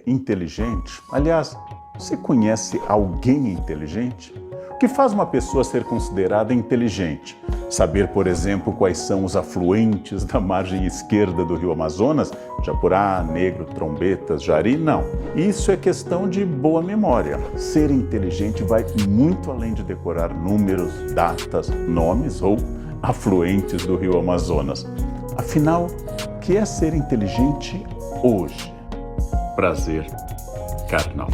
inteligente? Aliás, você conhece alguém inteligente? O que faz uma pessoa ser considerada inteligente? Saber, por exemplo, quais são os afluentes da margem esquerda do rio Amazonas? Japurá, Negro, Trombetas, Jari? Não. Isso é questão de boa memória. Ser inteligente vai muito além de decorar números, datas, nomes ou afluentes do rio Amazonas. Afinal, o que é ser inteligente hoje? Prazer carnal.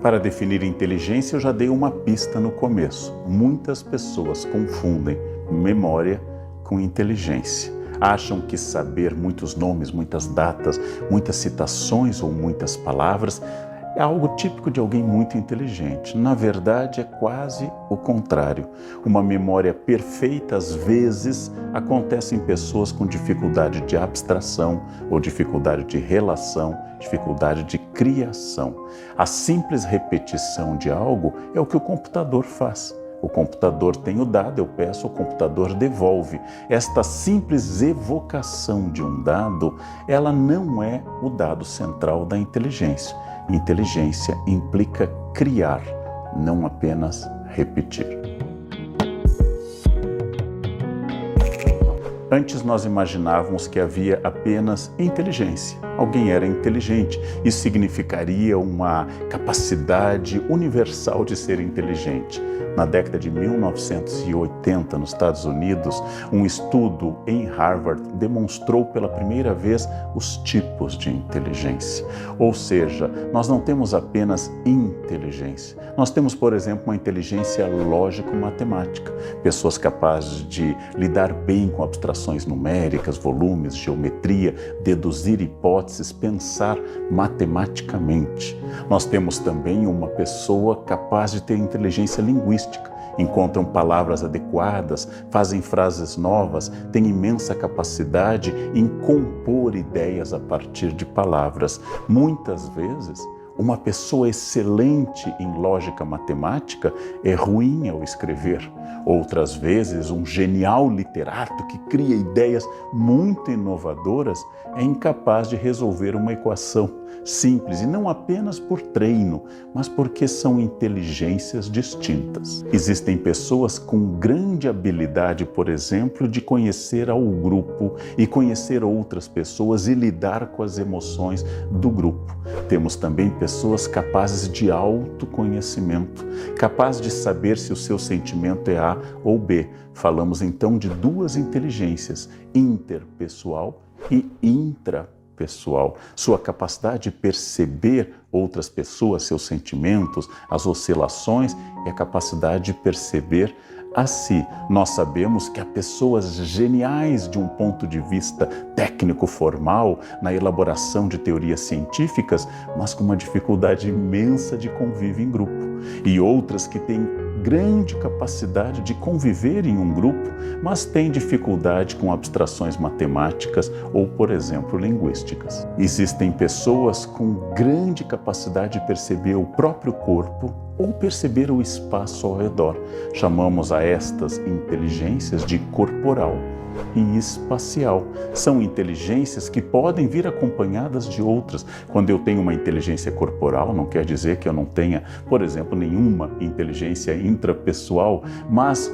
Para definir inteligência, eu já dei uma pista no começo. Muitas pessoas confundem memória com inteligência. Acham que saber muitos nomes, muitas datas, muitas citações ou muitas palavras é algo típico de alguém muito inteligente. Na verdade, é quase o contrário. Uma memória perfeita, às vezes, acontece em pessoas com dificuldade de abstração ou dificuldade de relação, dificuldade de criação. A simples repetição de algo é o que o computador faz. O computador tem o dado, eu peço, o computador devolve. Esta simples evocação de um dado, ela não é o dado central da inteligência. Inteligência implica criar, não apenas repetir. Antes nós imaginávamos que havia apenas inteligência. Alguém era inteligente. Isso significaria uma capacidade universal de ser inteligente. Na década de 1980, nos Estados Unidos, um estudo em Harvard demonstrou pela primeira vez os tipos de inteligência. Ou seja, nós não temos apenas inteligência. Nós temos, por exemplo, uma inteligência lógico-matemática. Pessoas capazes de lidar bem com abstrações numéricas, volumes, geometria, deduzir hipóteses, pensar matematicamente. Nós temos também uma pessoa capaz de ter inteligência linguística. Encontram palavras adequadas, fazem frases novas, têm imensa capacidade em compor ideias a partir de palavras. Muitas vezes, uma pessoa excelente em lógica matemática é ruim ao escrever. Outras vezes, um genial literato que cria ideias muito inovadoras é incapaz de resolver uma equação simples, e não apenas por treino, mas porque são inteligências distintas. Existem pessoas com grande habilidade, por exemplo, de conhecer ao grupo e conhecer outras pessoas e lidar com as emoções do grupo. Temos também pessoas capazes de autoconhecimento, capazes de saber se o seu sentimento é A ou B. Falamos então de duas inteligências, interpessoal e intrapessoal. Sua capacidade de perceber outras pessoas, seus sentimentos, as oscilações e a capacidade de perceber a si. Nós sabemos que há pessoas geniais de um ponto de vista técnico formal, na elaboração de teorias científicas, mas com uma dificuldade imensa de convívio em grupo. E outras que têm grande capacidade de conviver em um grupo, mas têm dificuldade com abstrações matemáticas ou, por exemplo, linguísticas. Existem pessoas com grande capacidade de perceber o próprio corpo ou perceber o espaço ao redor. Chamamos a estas inteligências de corporal e espacial. São inteligências que podem vir acompanhadas de outras. Quando eu tenho uma inteligência corporal, não quer dizer que eu não tenha, por exemplo, nenhuma inteligência intrapessoal, mas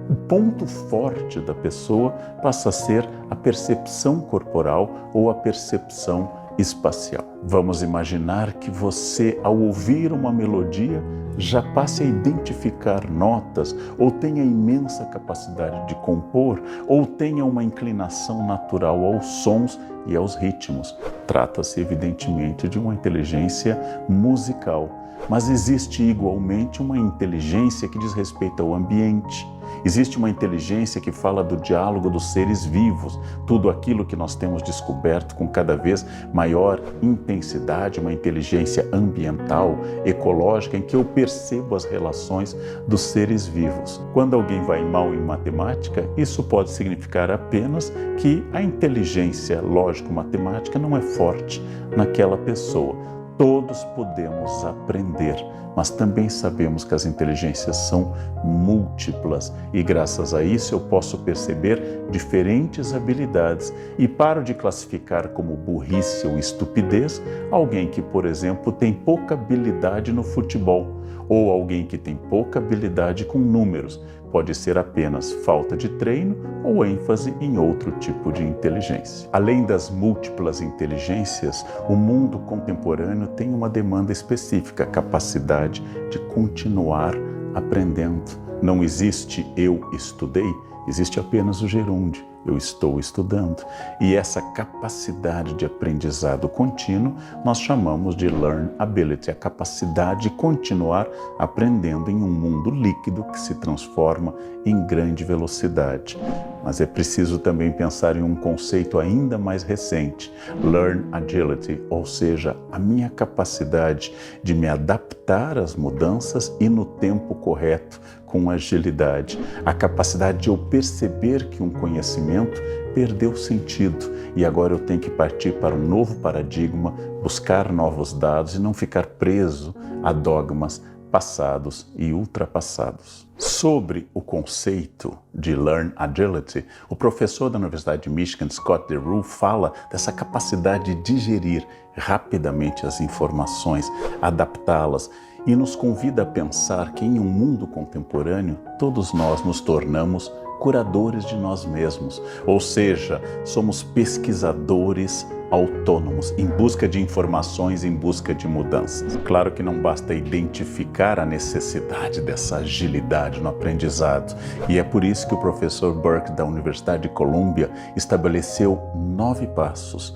o ponto forte da pessoa passa a ser a percepção corporal ou a percepção espacial. Vamos imaginar que você, ao ouvir uma melodia, já passe a identificar notas, ou tenha imensa capacidade de compor, ou tenha uma inclinação natural aos sons e aos ritmos. Trata-se, evidentemente, de uma inteligência musical. Mas existe igualmente uma inteligência que diz respeito ao ambiente. Existe uma inteligência que fala do diálogo dos seres vivos, tudo aquilo que nós temos descoberto com cada vez maior intensidade, uma inteligência ambiental, ecológica, em que eu percebo as relações dos seres vivos. Quando alguém vai mal em matemática, isso pode significar apenas que a inteligência lógico-matemática não é forte naquela pessoa. Todos podemos aprender, mas também sabemos que as inteligências são múltiplas e graças a isso eu posso perceber diferentes habilidades e paro de classificar como burrice ou estupidez alguém que, por exemplo, tem pouca habilidade no futebol ou alguém que tem pouca habilidade com números. Pode ser apenas falta de treino ou ênfase em outro tipo de inteligência. Além das múltiplas inteligências, o mundo contemporâneo tem uma demanda específica, a capacidade de continuar aprendendo. Não existe eu estudei, existe apenas o gerúndio. Eu estou estudando. E essa capacidade de aprendizado contínuo nós chamamos de learn ability, a capacidade de continuar aprendendo em um mundo líquido que se transforma em grande velocidade. Mas é preciso também pensar em um conceito ainda mais recente, learn agility, ou seja, a minha capacidade de me adaptar às mudanças e no tempo correto, com agilidade. A capacidade de eu perceber que um conhecimento perdeu sentido e agora eu tenho que partir para um novo paradigma, buscar novos dados e não ficar preso a dogmas passados e ultrapassados. Sobre o conceito de Learn Agility, o professor da Universidade de Michigan, Scott DeRue, fala dessa capacidade de digerir rapidamente as informações, adaptá-las, e nos convida a pensar que em um mundo contemporâneo, todos nós nos tornamos curadores de nós mesmos, ou seja, somos pesquisadores autônomos, em busca de informações, em busca de mudanças. Claro que não basta identificar a necessidade dessa agilidade no aprendizado, e é por isso que o professor Burke da Universidade de Columbia estabeleceu 9 passos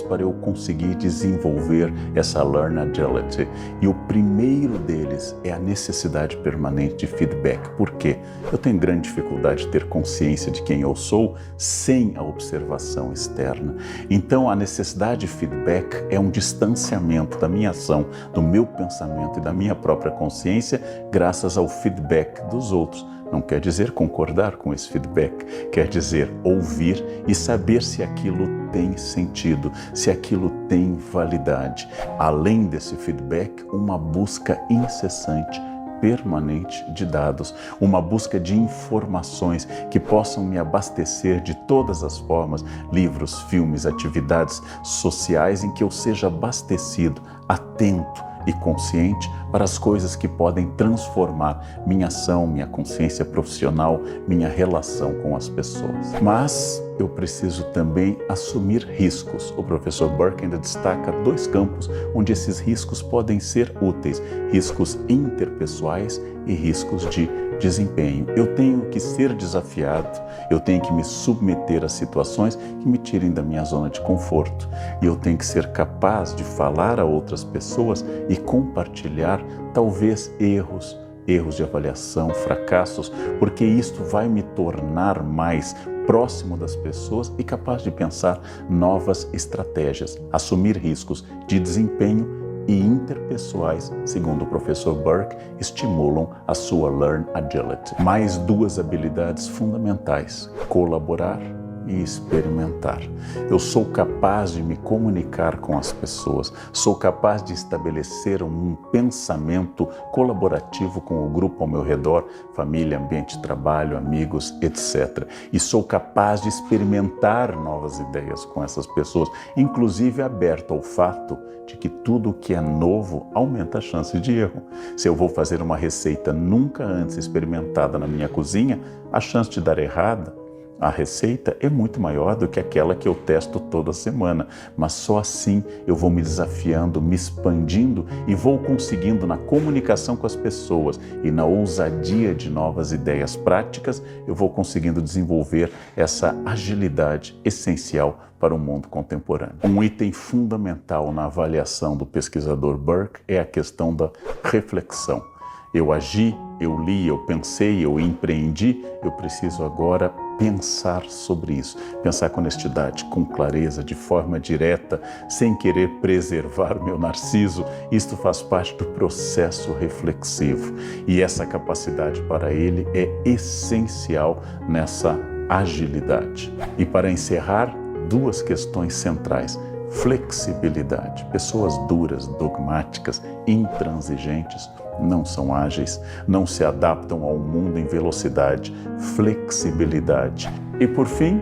para eu conseguir desenvolver essa Learn Agility. E o primeiro deles é a necessidade permanente de feedback. Por quê? Eu tenho grande dificuldade de ter consciência de quem eu sou sem a observação externa. Então, a necessidade de feedback é um distanciamento da minha ação, do meu pensamento e da minha própria consciência graças ao feedback dos outros. Não quer dizer concordar com esse feedback, quer dizer ouvir e saber se aquilo tem sentido, se aquilo tem validade. Além desse feedback, uma busca incessante, permanente de dados, uma busca de informações que possam me abastecer de todas as formas, livros, filmes, atividades sociais em que eu seja abastecido, atento e consciente para as coisas que podem transformar minha ação, minha consciência profissional, minha relação com as pessoas. Mas eu preciso também assumir riscos. O professor Burke ainda destaca 2 campos onde esses riscos podem ser úteis: riscos interpessoais e riscos de desempenho. Eu tenho que ser desafiado, eu tenho que me submeter a situações que me tirem da minha zona de conforto. E eu tenho que ser capaz de falar a outras pessoas e compartilhar talvez erros de avaliação, fracassos, porque isto vai me tornar mais próximo das pessoas e capaz de pensar novas estratégias, assumir riscos de desempenho e interpessoais, segundo o professor Burke, estimulam a sua Learn Agility. Mais 2 habilidades fundamentais: colaborar e experimentar. Eu sou capaz de me comunicar com as pessoas, sou capaz de estabelecer um pensamento colaborativo com o grupo ao meu redor, família, ambiente de trabalho, amigos, etc. E sou capaz de experimentar novas ideias com essas pessoas, inclusive aberto ao fato de que tudo que é novo aumenta a chance de erro. Se eu vou fazer uma receita nunca antes experimentada na minha cozinha, a chance de dar errada, a receita é muito maior do que aquela que eu testo toda semana, mas só assim eu vou me desafiando, me expandindo e vou conseguindo, na comunicação com as pessoas e na ousadia de novas ideias práticas, eu vou conseguindo desenvolver essa agilidade essencial para o mundo contemporâneo. Um item fundamental na avaliação do pesquisador Burke é a questão da reflexão. Eu agi, eu li, eu pensei, eu empreendi, eu preciso agora pensar sobre isso, pensar com honestidade, com clareza, de forma direta, sem querer preservar o meu narciso. Isto faz parte do processo reflexivo e essa capacidade para ele é essencial nessa agilidade. E para encerrar, 2 questões centrais. flexibilidade. Pessoas duras, dogmáticas, intransigentes não são ágeis, não se adaptam ao mundo em velocidade. Flexibilidade. E por fim,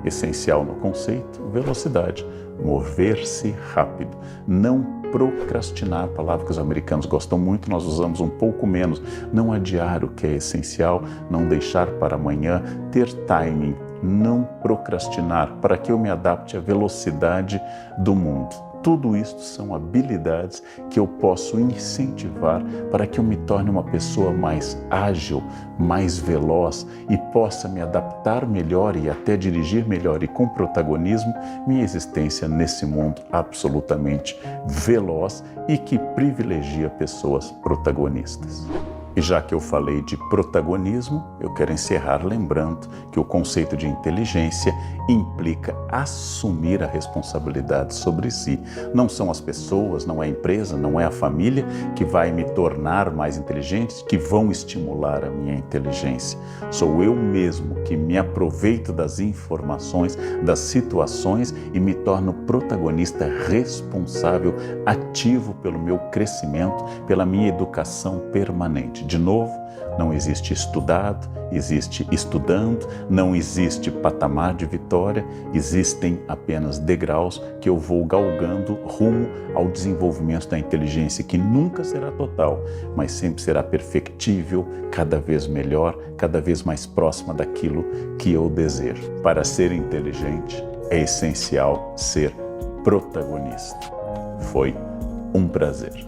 essencial no conceito, velocidade. Mover-se rápido. Não procrastinar, palavra que os americanos gostam muito, nós usamos um pouco menos. Não adiar o que é essencial, não deixar para amanhã, ter timing, não procrastinar, para que eu me adapte à velocidade do mundo. Tudo isso são habilidades que eu posso incentivar para que eu me torne uma pessoa mais ágil, mais veloz e possa me adaptar melhor e até dirigir melhor e com protagonismo minha existência nesse mundo absolutamente veloz e que privilegia pessoas protagonistas. E já que eu falei de protagonismo, eu quero encerrar lembrando que o conceito de inteligência implica assumir a responsabilidade sobre si. Não são as pessoas, não é a empresa, não é a família que vai me tornar mais inteligente, que vão estimular a minha inteligência. Sou eu mesmo que me aproveito das informações, das situações e me torno protagonista responsável, ativo pelo meu crescimento, pela minha educação permanente. De novo, não existe estudado, existe estudando, não existe patamar de vitória, existem apenas degraus que eu vou galgando rumo ao desenvolvimento da inteligência, que nunca será total, mas sempre será perfectível, cada vez melhor, cada vez mais próxima daquilo que eu desejo. Para ser inteligente, é essencial ser protagonista. Foi um prazer.